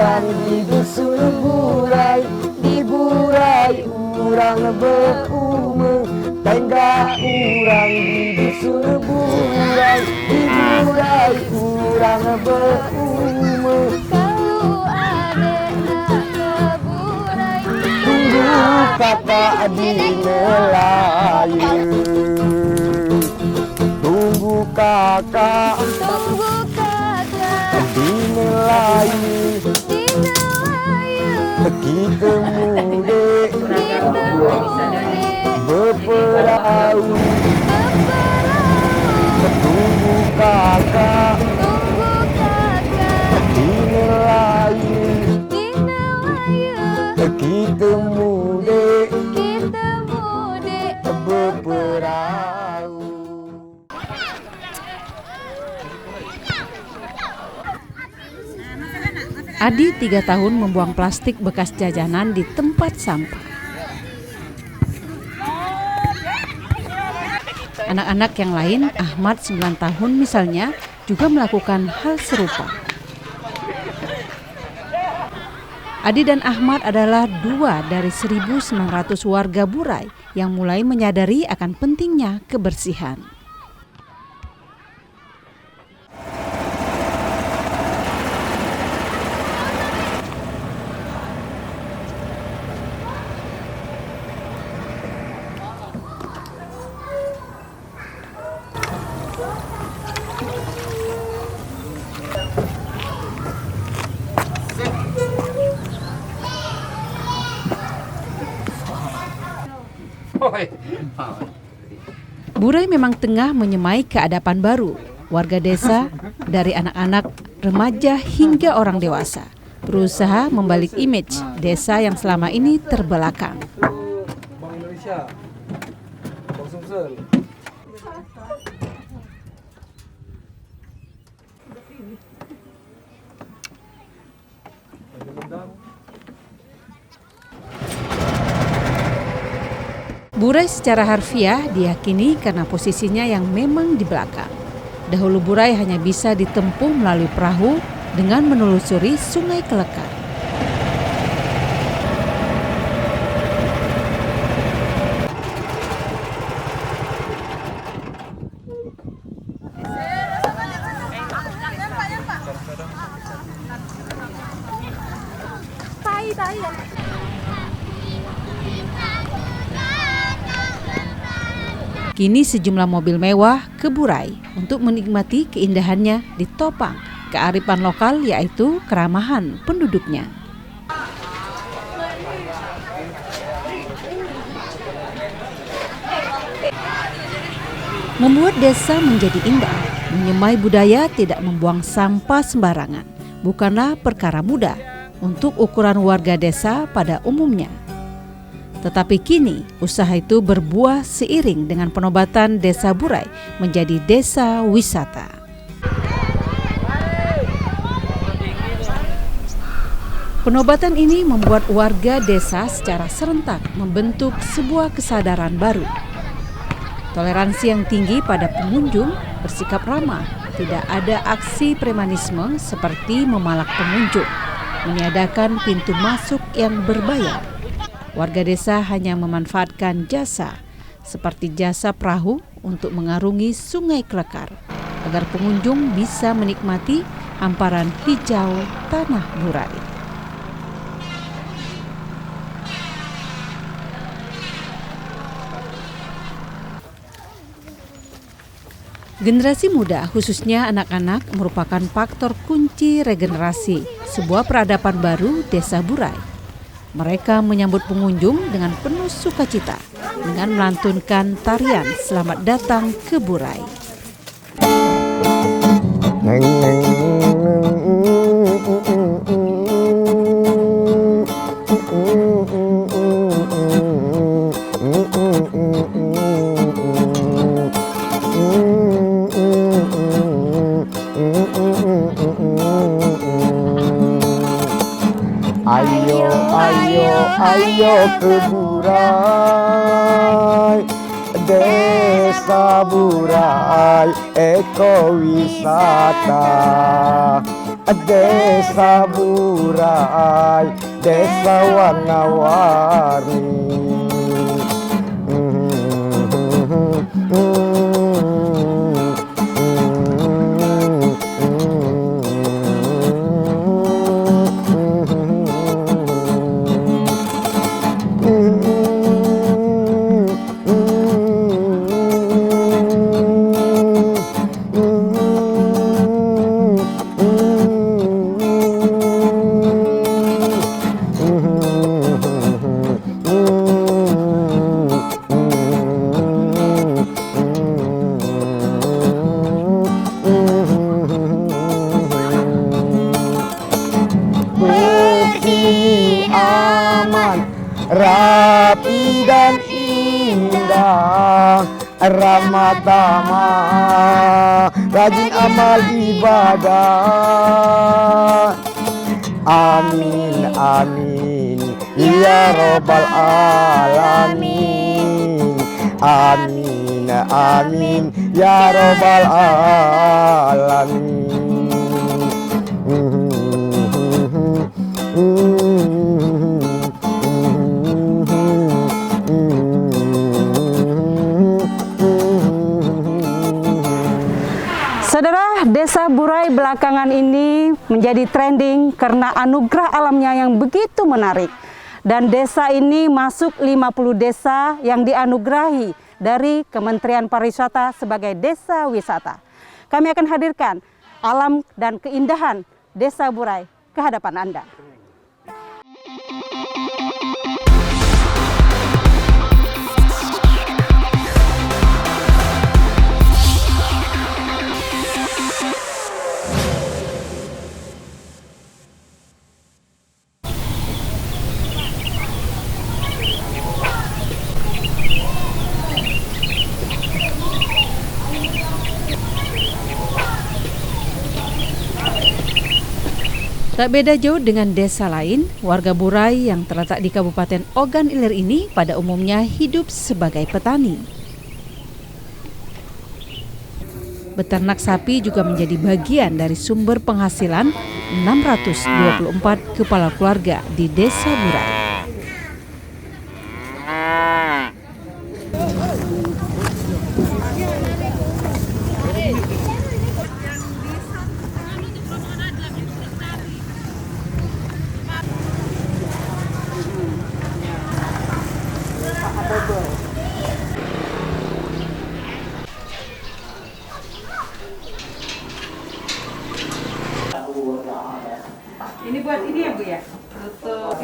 urang di dusun Burai, di Burai urang beumeuh. Tengah urang di dusun Burai, di Burai urang beumeuh. Kalau adek nak ke Burai, Tunggu kakak di Melayu, tunggu kakak tunggu kakak di Melayu. di Melayu. Kita muda Kita muda berperahu, tunggu kakak tunggu kakak di Melayu. di Melayu. Kita muda Kita muda berperahu. Adi 3 tahun membuang plastik bekas jajanan di tempat sampah. Anak-anak yang lain, Ahmad 9 tahun misalnya, juga melakukan hal serupa. Adi dan Ahmad adalah 2 dari 1.900 warga Burai yang mulai menyadari akan pentingnya kebersihan. Burai memang tengah menyemai keadapan baru. Warga desa, dari anak-anak, remaja hingga orang dewasa, berusaha membalik image desa yang selama ini terbelakang. Bank Indonesia, Bank Sumsel. Burai secara harfiah diyakini karena posisinya yang memang di belakang. Dahulu Burai hanya bisa ditempuh melalui perahu dengan menelusuri Sungai Kelekar. Kini sejumlah mobil mewah ke Burai untuk menikmati keindahannya ditopang kearifan lokal, yaitu keramahan penduduknya. Membuat desa menjadi indah, menyemai budaya tidak membuang sampah sembarangan, bukanlah perkara mudah untuk ukuran warga desa pada umumnya. Tetapi kini usaha itu berbuah seiring dengan penobatan Desa Burai menjadi desa wisata. Penobatan ini membuat warga desa secara serentak membentuk sebuah kesadaran baru. Toleransi yang tinggi pada pengunjung, bersikap ramah, tidak ada aksi premanisme seperti memalak pengunjung, meniadakan pintu masuk yang berbayar. Warga desa hanya memanfaatkan jasa, seperti jasa perahu untuk mengarungi Sungai Kelekar, agar pengunjung bisa menikmati hamparan hijau tanah Burai. Generasi muda, khususnya anak-anak, merupakan faktor kunci regenerasi sebuah peradaban baru Desa Burai. Mereka menyambut pengunjung dengan penuh sukacita dengan melantunkan tarian Selamat Datang ke Burai. Ayo, ayo, ayo ke Burai, Desa Burai ekowisata. Desa Burai, desa warna-warni. Bersih, aman, rapi dan indah, ramah tamah, rajin amal ibadah. Amin, amin, ya robbal alamin. Amin, amin, ya robbal alamin. Saudara, Desa Burai belakangan ini menjadi trending karena anugerah alamnya yang begitu menarik. Dan desa ini masuk 50 desa yang dianugerahi dari Kementerian Pariwisata sebagai desa wisata. Kami akan hadirkan alam dan keindahan Desa Burai ke hadapan Anda. Tak beda jauh dengan desa lain, warga Burai yang terletak di Kabupaten Ogan Ilir ini pada umumnya hidup sebagai petani. Beternak sapi juga menjadi bagian dari sumber penghasilan 624 kepala keluarga di Desa Burai. Ini buat ini ya Bu ya? Untuk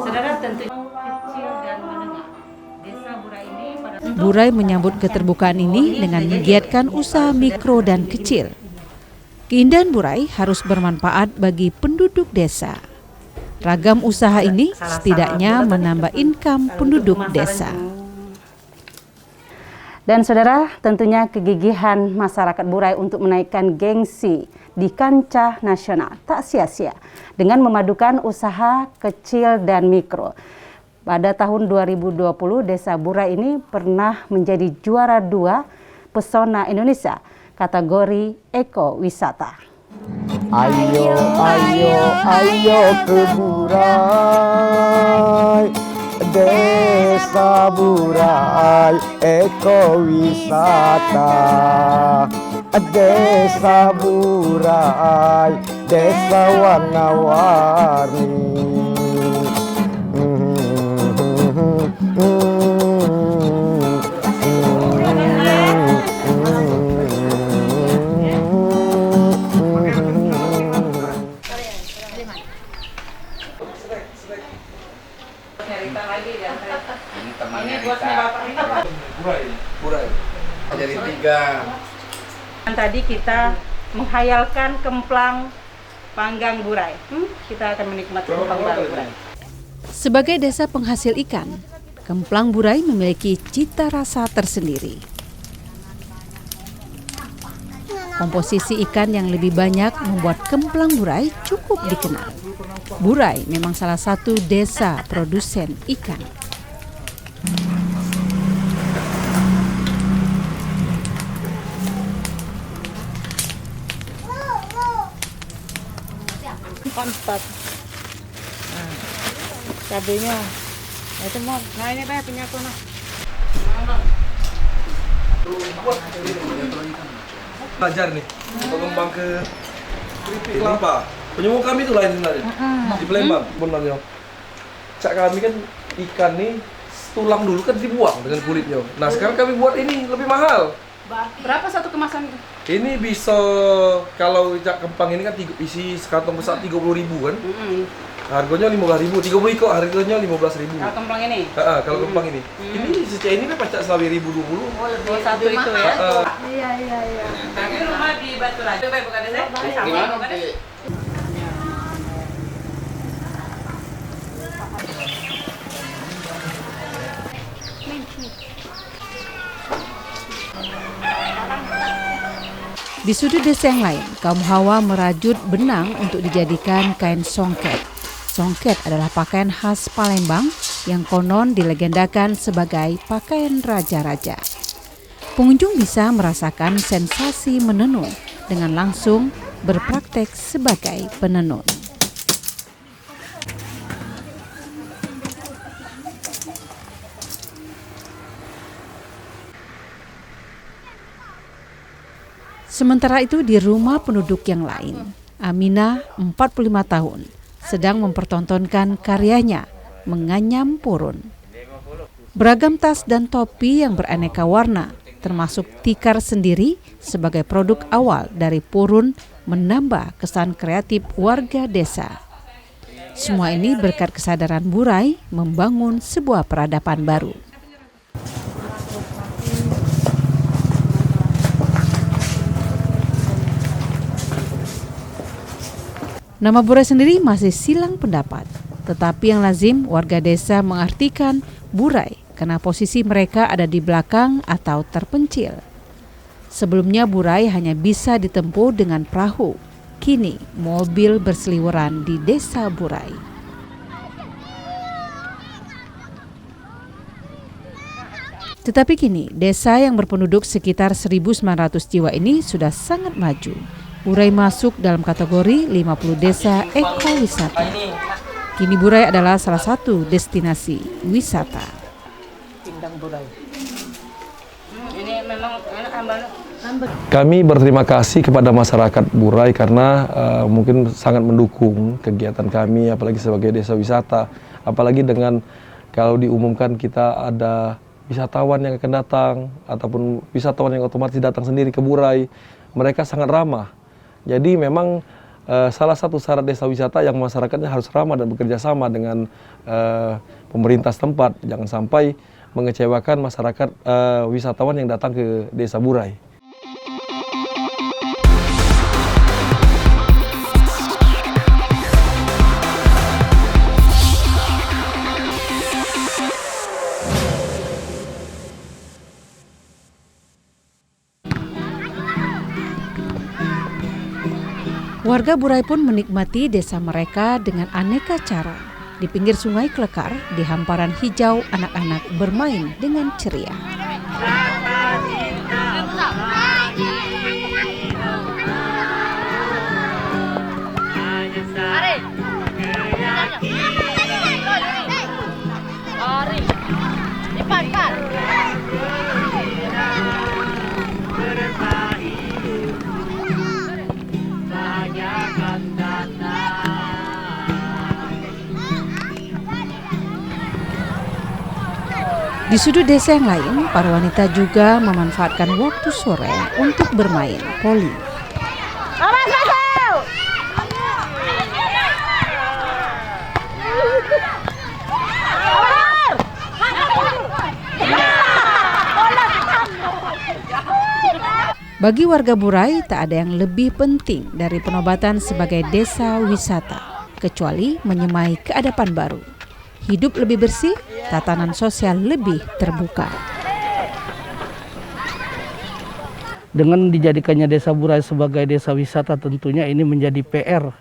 saudara tentu kecil dan menengah. Desa Burai ini Burai menyambut keterbukaan ini dengan menggiatkan usaha mikro dan kecil. Keindahan Burai harus bermanfaat bagi penduduk desa. Ragam usaha ini setidaknya menambah income penduduk desa. Dan saudara, tentunya kegigihan masyarakat Burai untuk menaikkan gengsi di kancah nasional tak sia-sia dengan memadukan usaha kecil dan mikro. Pada tahun 2020, Desa Burai ini pernah menjadi juara 2 Pesona Indonesia kategori ekowisata. Ayo, ayo, ayo ke Burai, Desa Burai ekowisata. Desa Burai, desa warna-warni. Ini temannya Rita. Burai. Jadi 3. Tadi kita menghayalkan kemplang panggang Burai. Kita akan menikmati kemplang Burai. Sebagai desa penghasil ikan, Kemplang Burai memiliki cita rasa tersendiri. Komposisi ikan yang lebih banyak membuat Kemplang Burai cukup dikenal. Burai memang salah satu desa produsen ikan. 4. Nah, cabenya. Nah, itu mau. Nah, ini Teh punya aku nah. Belajar nih, pengembang ke keripik kelapa. Penyembuh kami itu lain sebenarnya. Di Palembang, sebenarnya. Cak kami kan ikan nih tulang dulu kan dibuang dengan kulitnya. Nah sekarang kami buat ini lebih mahal. Berapa satu kemasan itu? Ini bisa kalau cak kempang ini kan isi sekantong besar 30.000 kan. Harganya 15.000, 30 kok harganya 15.000. Kalau kempang ini? Kalau kempang ini. Ini secah ini pacak selama 1.020. Oh, lebih satu itu ya. Iya. Ini rumah di Batu Raja, bukan ada saya? Gimana nanti? Di sudut desa yang lain, kaum Hawa merajut benang untuk dijadikan kain songket. Songket adalah pakaian khas Palembang yang konon dilegendakan sebagai pakaian raja-raja. Pengunjung bisa merasakan sensasi menenun dengan langsung berpraktek sebagai penenun. Sementara itu di rumah penduduk yang lain, Aminah, 45 tahun, sedang mempertontonkan karyanya menganyam purun. Beragam tas dan topi yang beraneka warna, termasuk tikar sendiri sebagai produk awal dari purun menambah kesan kreatif warga desa. Semua ini berkat kesadaran Burai membangun sebuah peradaban baru. Nama Burai sendiri masih silang pendapat, tetapi yang lazim warga desa mengartikan Burai karena posisi mereka ada di belakang atau terpencil. Sebelumnya Burai hanya bisa ditempuh dengan perahu, kini mobil berseliweran di desa Burai. Tetapi kini desa yang berpenduduk sekitar 1.900 jiwa ini sudah sangat maju. Burai masuk dalam kategori 50 desa ekowisata. Kini Burai adalah salah satu destinasi wisata. Pindang Burai. Ini memang enak Kami berterima kasih kepada masyarakat Burai karena mungkin sangat mendukung kegiatan kami, apalagi sebagai desa wisata. Apalagi dengan kalau diumumkan kita ada wisatawan yang akan datang, ataupun wisatawan yang otomatis datang sendiri ke Burai, mereka sangat ramah. Jadi memang salah satu syarat desa wisata yang masyarakatnya harus ramah dan bekerja sama dengan pemerintah setempat. Jangan sampai mengecewakan masyarakat wisatawan yang datang ke desa Burai. Warga Burai pun menikmati desa mereka dengan aneka cara. Di pinggir sungai Klekar, di hamparan hijau, anak-anak bermain dengan ceria. Di sudut desa yang lain, para wanita juga memanfaatkan waktu sore untuk bermain poli. Bagi warga Burai, tak ada yang lebih penting dari penobatan sebagai desa wisata, kecuali menyemai keadapan baru. Hidup lebih bersih, tatanan sosial lebih terbuka. Dengan dijadikannya desa Burai sebagai desa wisata, tentunya ini menjadi PR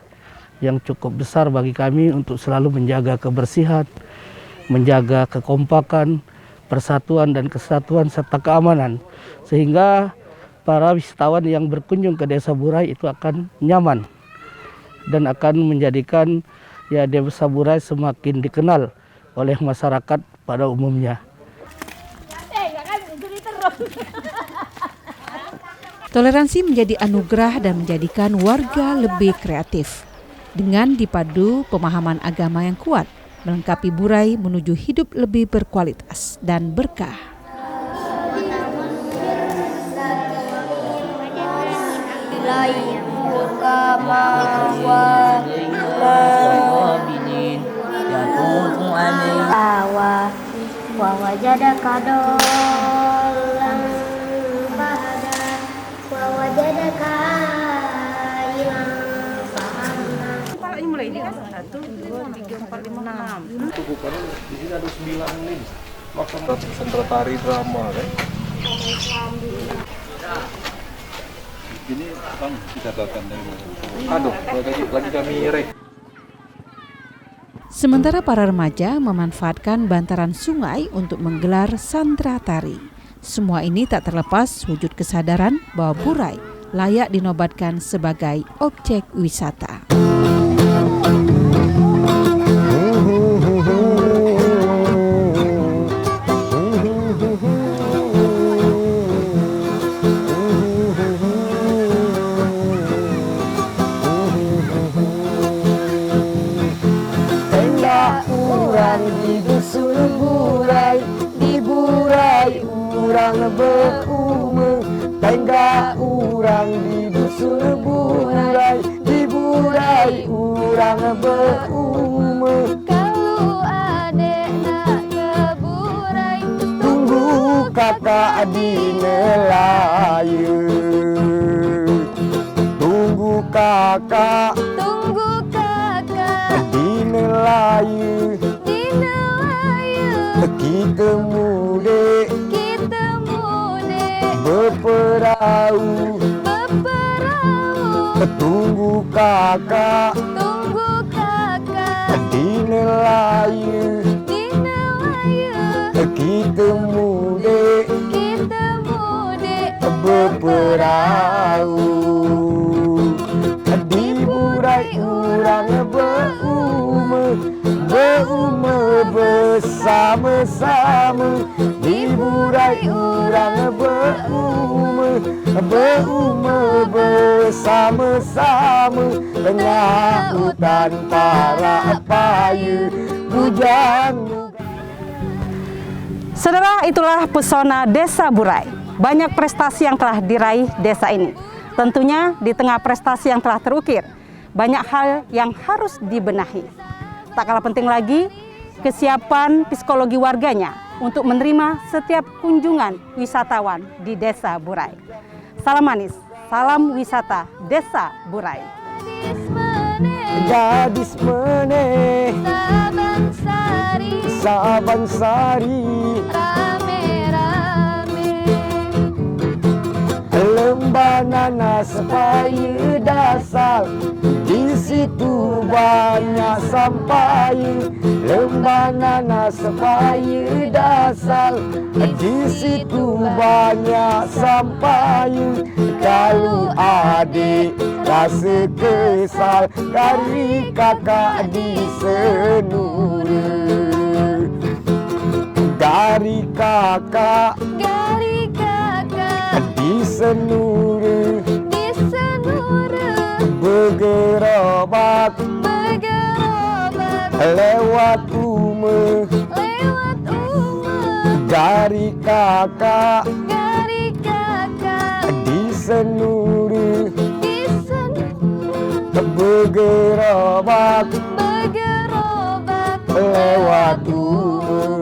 yang cukup besar bagi kami untuk selalu menjaga kebersihan, menjaga kekompakan, persatuan dan kesatuan serta keamanan, sehingga para wisatawan yang berkunjung ke desa Burai itu akan nyaman. dan akan menjadikan ya Desa Burai semakin dikenal oleh masyarakat pada umumnya. Toleransi menjadi anugerah dan menjadikan warga lebih kreatif. Dengan dipadu pemahaman agama yang kuat, melengkapi Burai menuju hidup lebih berkualitas dan berkah. Mulai di 1, 2, 3, 4, 5, 6. Itu bukan di sini ada 9 ini. Maksudnya sentra tari drama kan. Ini Bang kita datang dari mana? Aduh, lagi kami rek. Sementara para remaja memanfaatkan bantaran sungai untuk menggelar sandra tari. Semua ini tak terlepas wujud kesadaran bahwa Burai layak dinobatkan sebagai objek wisata. Di dusun Burai, di Burai urang berumur. Tengah urang di dusun Burai, di Burai urang berumur. Kalau adek nak ke Burai, Tunggu kakak di Melayu. Tunggu kakak tunggu kakak di Melayu. di Nelayu. Kita mudik Kita mudik berperahu. berperahu. Tunggu kakak Tunggu kakak di Melayu. di Nelayu. Kita mudik Kita mudik berperahu. Di Burai urang berumur, berumur bersama-sama. Di Burai urang berumur, berumur bersama-sama. Tengah hutan para payu, hujan. Saudara, itulah pesona Desa Burai. Banyak prestasi yang telah diraih desa ini. Tentunya di tengah prestasi yang telah terukir, banyak hal yang harus dibenahi. Tak kalah penting lagi, kesiapan psikologi warganya untuk menerima setiap kunjungan wisatawan di Desa Burai. Salam manis, salam wisata Desa Burai. Gadis meneh Saban Sari Saban Sari, rame-rame. lembah nanas payu dasar. Di situ banyak sampai. Lembah nanas payu dasar. Di situ banyak sampai. Kalau adik rasa kesal dari kakak di Senura. Dari kakak Gari kakak di Senura. di Senura. Bergerobat Bergerobat lewat rumah. lewat rumah. Dari kakak Gari kakak di Senura. di Senura. Bergerobat Bergerobat lewat rumah.